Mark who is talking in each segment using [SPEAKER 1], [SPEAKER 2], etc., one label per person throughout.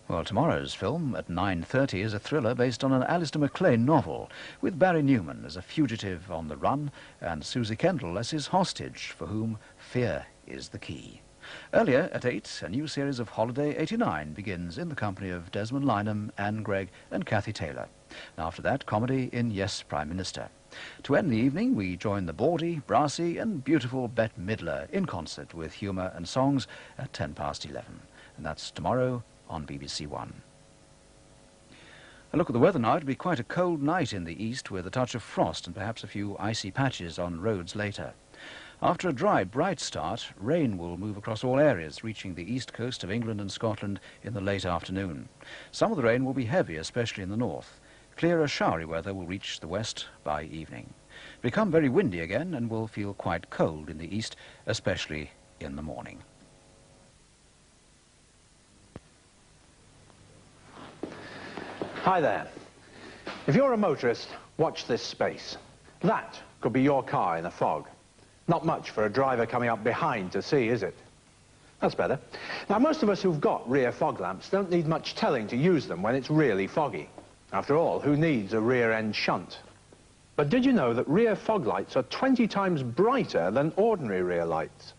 [SPEAKER 1] Well, tomorrow's film at 9:30 is a thriller based on an Alistair MacLean novel, with Barry Newman as a fugitive on the run and Susie Kendall as his hostage, for whom fear is the key. Earlier at 8, a new series of Holiday 89 begins in the company of Desmond Lynam, Anne Gregg and Kathy Taylor. And after that, comedy in Yes, Prime Minister. To end the evening, we join the bawdy, brassy and beautiful Bette Midler in concert with humour and songs at 11:10. And that's tomorrow on BBC1. A look at the weather now. It'll be quite a cold night in the east with a touch of frost and perhaps a few icy patches on roads later. After a dry, bright start, rain will move across all areas, reaching the east coast of England and Scotland in the late afternoon. Some of the rain will be heavy, especially in the north. Clearer, showery weather will reach the west by evening. Become very windy again and will feel quite cold in the east, especially in the morning.
[SPEAKER 2] Hi there. If you're a motorist, watch this space. That could be your car in a fog. Not much for a driver coming up behind to see, is it? That's better. Now, most of us who've got rear fog lamps don't need much telling to use them when it's really foggy. After all, who needs a rear-end shunt? But did you know that rear fog lights are 20 times brighter than ordinary rear lights?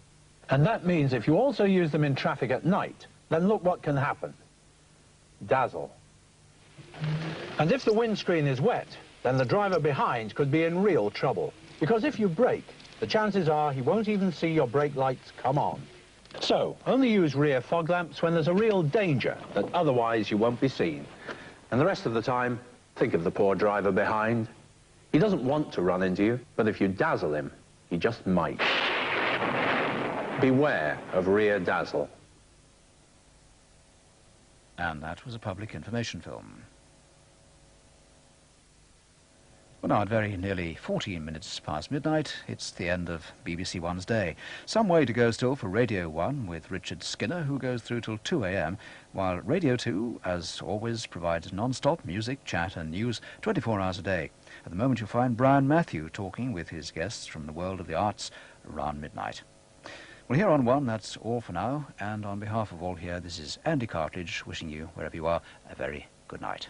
[SPEAKER 2] And that means if you also use them in traffic at night, then look what can happen. Dazzle. And if the windscreen is wet, then the driver behind could be in real trouble. Because if you brake, the chances are he won't even see your brake lights come on. So, only use rear fog lamps when there's a real danger that otherwise you won't be seen. And the rest of the time, think of the poor driver behind. He doesn't want to run into you, but if you dazzle him, he just might. Beware of rear dazzle.
[SPEAKER 1] And that was a public information film. Well, now at very nearly 14 minutes past midnight, it's the end of BBC One's day. Some way to go still for Radio 1 with Richard Skinner, who goes through till 2 a.m, while Radio 2, as always, provides non-stop music, chat and news 24 hours a day. At the moment you'll find Brian Matthew talking with his guests from the world of the arts around midnight. Well, here on One, that's all for now, and on behalf of all here, this is Andy Cartherge wishing you, wherever you are, a very good night.